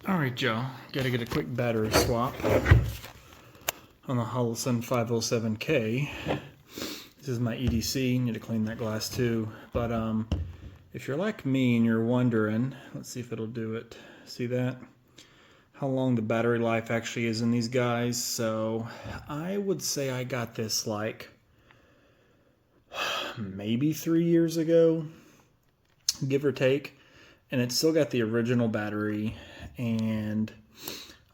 Alright, y'all, gotta get a quick battery swap on the Holosun 507k. This is my EDC, need to clean that glass too. But if you're like me and you're wondering, let's see if it'll do it. See that? How long the battery life actually is in these guys. So I would say I got this like maybe 3 years ago, give or take. And it's still got the original battery. And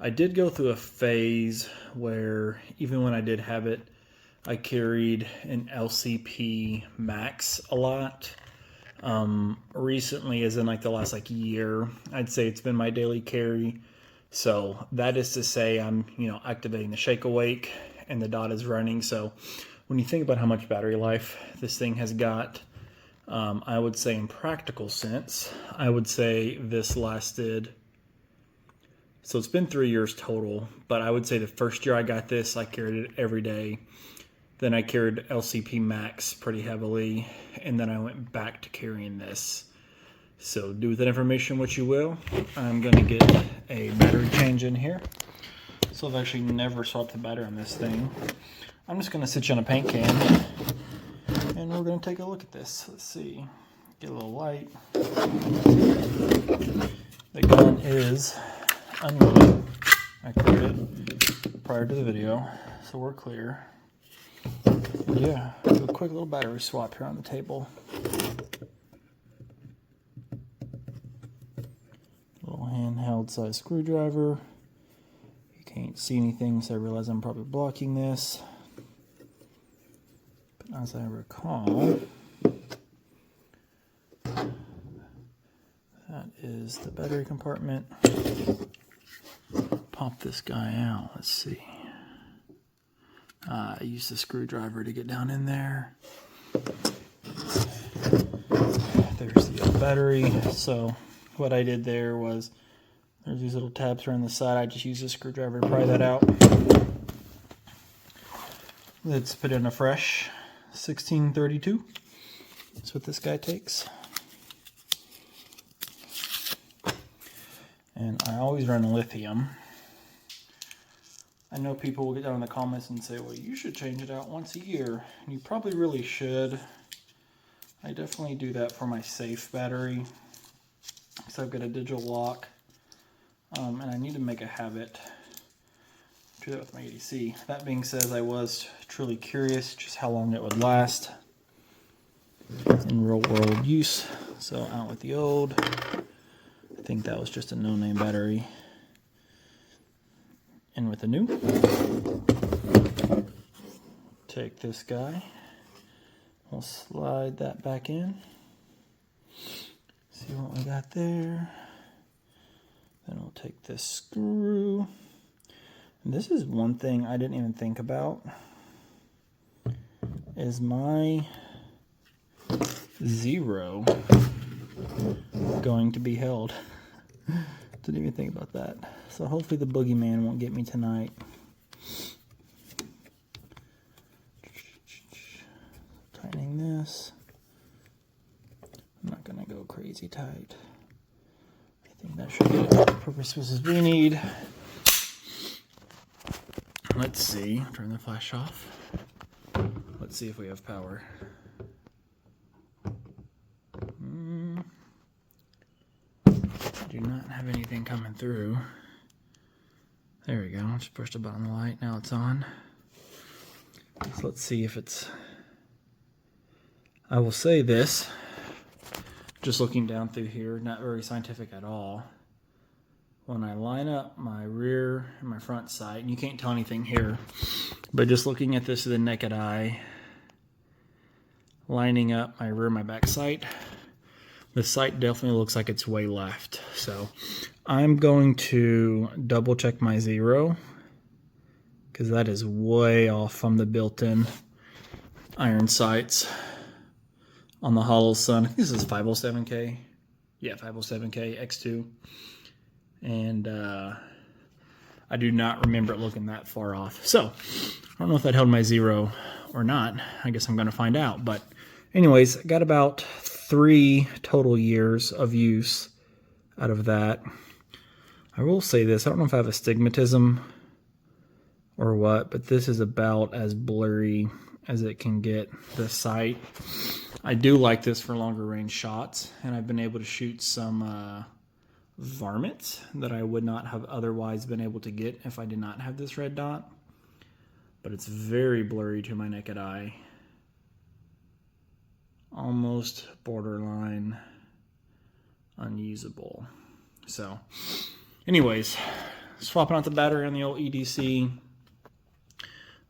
I did go through a phase where even when I did have it, I carried an LCP Max a lot. Recently, as in like the last year, I'd say it's been my daily carry. So that is to say I'm, activating the shake awake and the dot is running. So when you think about how much battery life this thing has got, I would say in practical sense, I would say this lasted, so it's been 3 years total, but I would say the first year I got this, I carried it every day. Then I carried LCP Max pretty heavily, and then I went back to carrying this. So do with that information what you will. I'm going to get a battery change in here. So I've actually never swapped the battery on this thing. I'm just going to sit you on a paint can, and we're going to take a look at this. Let's see. Get a little light. The gun is unloaded. I cleared it prior to the video, so we're clear. But yeah, do a quick little battery swap here on the table. Little handheld size screwdriver. You can't see anything, so I realize I'm probably blocking this. But as I recall, that is the battery compartment. Pop this guy out. Let's see. I used the screwdriver to get down in there. There's the old battery. So what I did there was, there's these little tabs around the side. I just used a screwdriver to pry that out. Let's put in a fresh 1632. That's what this guy takes. And I always run lithium. I know people will get down in the comments and say, well, you should change it out once a year. And you probably really should. I definitely do that for my safe battery, because I've got a digital lock. And I need to make a habit to do that with my EDC. That being said, I was truly curious just how long it would last in real world use. So out with the old. I think that was just a no-name battery. In with the new. Take this guy. We'll slide that back in. See what we got there. Then we'll take this screw. And this is one thing I didn't even think about. Is my zero going to be held? Didn't even think about that. So hopefully the boogeyman won't get me tonight. Tightening this. I'm not gonna go crazy tight. I think that should get it. Purposes we need. Let's see. Turn the flash off. Let's see if we have power. Do not have anything coming through. There we go. Just push the button on the light. Now it's on. So let's see if it's... I will say this, just looking down through here, not very scientific at all. When I line up my rear and my front sight, and you can't tell anything here, but just looking at this with the naked eye, lining up my rear and my back sight, the sight definitely looks like it's way left. So I'm going to double check my zero, because that is way off from the built-in iron sights on the Holosun. I think this is 507k. Yeah, 507k X2. And I do not remember it looking that far off. So I don't know if that held my zero or not. I guess I'm going to find out. But anyways, got about 3 total years of use out of that. I will say this, I don't know if I have astigmatism or what, but this is about as blurry as it can get, the sight. I do like this for longer range shots, and I've been able to shoot some varmints that I would not have otherwise been able to get if I did not have this red dot. But it's very blurry to my naked eye. Almost borderline unusable. So, anyways, swapping out the battery on the old EDC.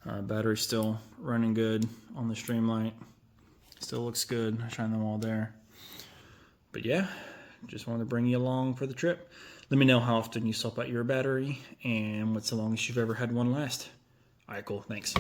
Battery's still running good on the Streamlight. Still looks good. I shine them all there. But yeah, just wanted to bring you along for the trip. Let me know how often you swap out your battery and what's the longest you've ever had one last. All right, cool. Thanks.